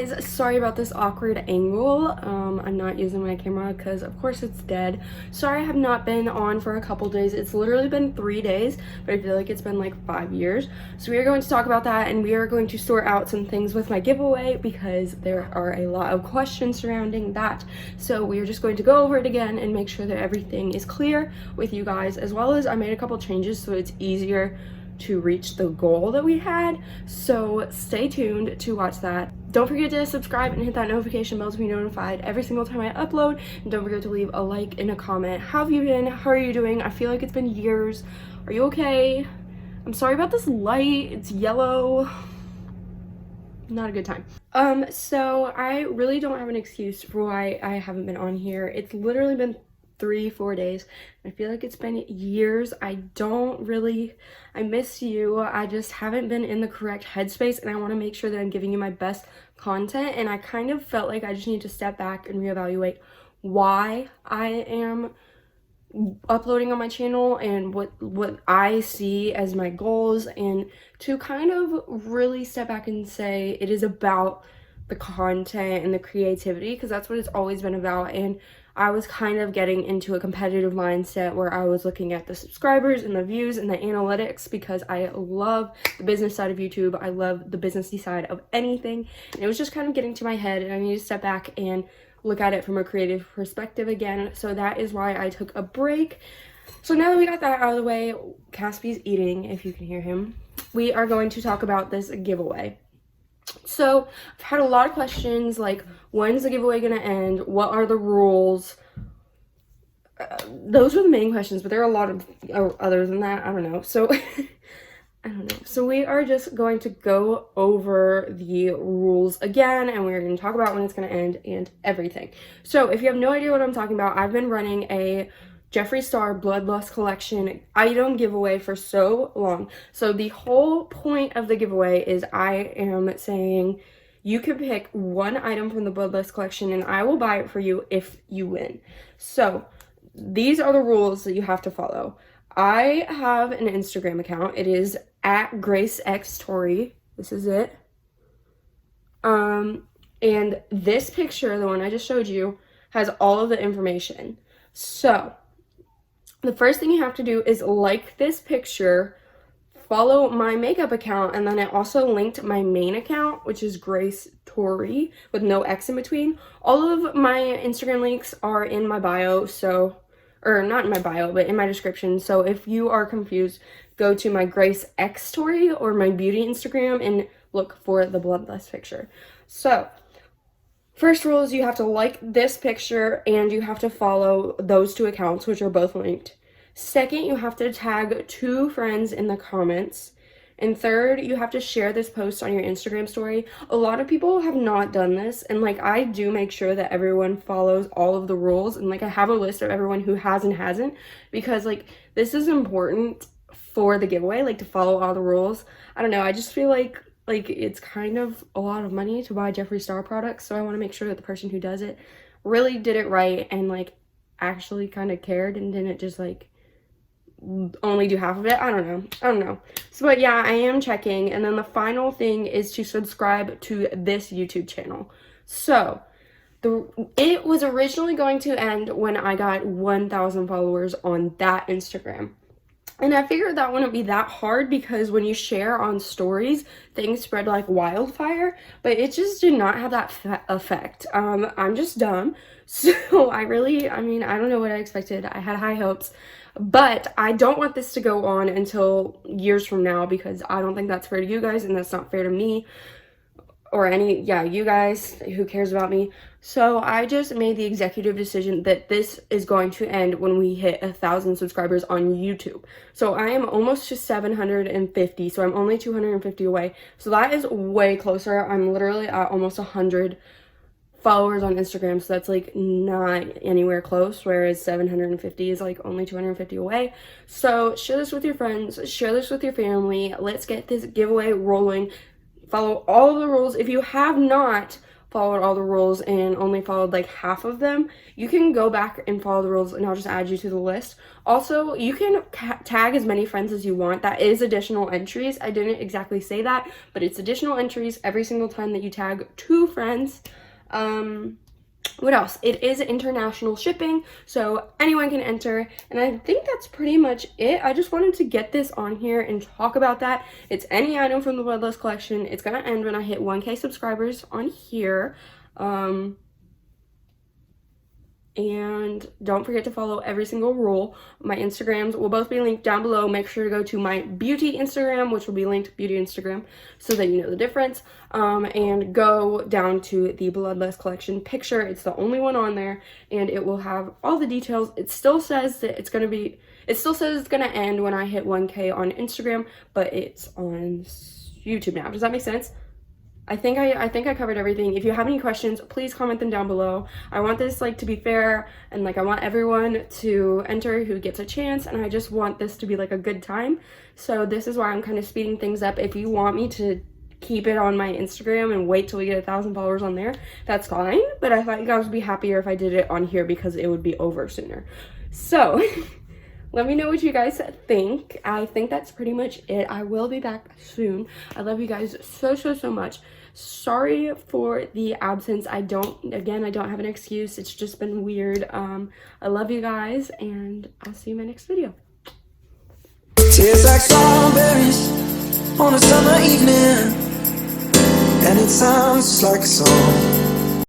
guys, sorry about this awkward angle. I'm not using my camera because of course it's dead. Sorry I have not been on for a couple days. It's literally been 3 days, but I feel like it's been like 5 years. So we are going to talk about that, and we are going to sort out some things with my giveaway because there are a lot of questions surrounding that. So we are just going to go over it again and make sure that everything is clear with you guys, as well as I made a couple changes so it's easier to reach the goal that we had. So stay tuned to watch that. Don't forget to subscribe and hit that notification bell to be notified every single time I upload, and don't forget to leave a like and a comment. How have you been? How are you doing? I feel like it's been years. Are you okay? I'm sorry about this light, it's yellow. Not a good time. So I really don't have an excuse for why I haven't been on here. It's literally been 3-4 days. I feel like it's been years. I miss you. I just haven't been in the correct headspace, and I want to make sure that I'm giving you my best content, and I kind of felt like I just need to step back and reevaluate why I am uploading on my channel and what I see as my goals, and to kind of really step back and say it is about the content and the creativity, because that's what it's always been about. And I was kind of getting into a competitive mindset where I was looking at the subscribers and the views and the analytics, because I love the business side of YouTube. I love the businessy side of anything, and it was just kind of getting to my head, and I need to step back and look at it from a creative perspective again. So that is why I took a break. So now that we got that out of the way, Caspy's eating, if you can hear him, we are going to talk about this giveaway. So I've had a lot of questions like, when's the giveaway gonna end? What are the rules? Those are the main questions, but there are a lot of other than that. I don't know. So I don't know. So we are just going to go over the rules again, and we're going to talk about when it's going to end and everything. So if you have no idea what I'm talking about, I've been running a Jeffree Star Bloodlust Collection item giveaway for so long. So the whole point of the giveaway is I am saying you can pick one item from the Bloodlust Collection, and I will buy it for you if you win. So these are the rules that you have to follow. I have an Instagram account. It is at xoxo. This is it. And this picture, the one I just showed you, has all of the information. So the first thing you have to do is like this picture, follow my makeup account, and then I also linked my main account, which is Grace Tori with no X in between. All of my Instagram links are in my bio, so, or not in my bio, but in my description. So if you are confused, go to my Grace X Story or my beauty Instagram and look for the Bloodlust picture. So first rule is you have to like this picture, and you have to follow those two accounts, which are both linked. Second, you have to tag 2 friends in the comments. And third, you have to share this post on your Instagram story. A lot of people have not done this, and like I do make sure that everyone follows all of the rules, and like I have a list of everyone who has and hasn't, because like this is important for the giveaway, like to follow all the rules. I don't know, I just feel like it's kind of a lot of money to buy Jeffree Star products, so I want to make sure that the person who does it really did it right and like actually kind of cared and didn't just like only do half of it. I don't know. So but yeah, I am checking. And then the final thing is to subscribe to this YouTube channel. So it was originally going to end when I got 1,000 followers on that Instagram. And I figured that wouldn't be that hard, because when you share on stories, things spread like wildfire, but it just did not have that effect. I'm just dumb. So I mean, I don't know what I expected. I had high hopes, but I don't want this to go on until years from now, because I don't think that's fair to you guys, and that's not fair to me or you guys, who cares about me. So I just made the executive decision that this is going to end when we hit 1,000 subscribers on YouTube. So I am almost to 750, so I'm only 250 away. So that is way closer. I'm literally at almost 100 followers on Instagram, so that's like not anywhere close, whereas 750 is like only 250 away. So share this with your friends, share this with your family. Let's get this giveaway rolling. Follow all of the rules. If you have not followed all the rules and only followed like half of them, you can go back and follow the rules and I'll just add you to the list. Also, you can tag as many friends as you want. That is additional entries. I didn't exactly say that, but it's additional entries every single time that you tag 2 friends. What else? It is international shipping, so anyone can enter, and I think that's pretty much it. I just wanted to get this on here and talk about that. It's any item from the Bloodlust collection. It's gonna end when I hit 1K subscribers on here. And don't forget to follow every single rule. My Instagrams will both be linked down below. Make sure to go to my beauty Instagram, which will be linked beauty Instagram, so that you know the difference. And go down to the Bloodlust collection picture. It's the only one on there, and it will have all the details. It still says that it's gonna end when I hit 1K on Instagram, but it's on YouTube now. Does that make sense? I think I covered everything. If you have any questions, please comment them down below. I want this like to be fair, and like I want everyone to enter who gets a chance, and I just want this to be like a good time. So this is why I'm kind of speeding things up. If you want me to keep it on my Instagram and wait till we get 1,000 followers on there, that's fine. But I thought you guys would be happier if I did it on here because it would be over sooner. So let me know what you guys think. I think that's pretty much it. I will be back soon. I love you guys so much. Sorry for the absence. I don't have an excuse. It's just been weird. I love you guys, and I'll see you in my next video. Tastes like strawberries on a summer evening, and it sounds just like a song.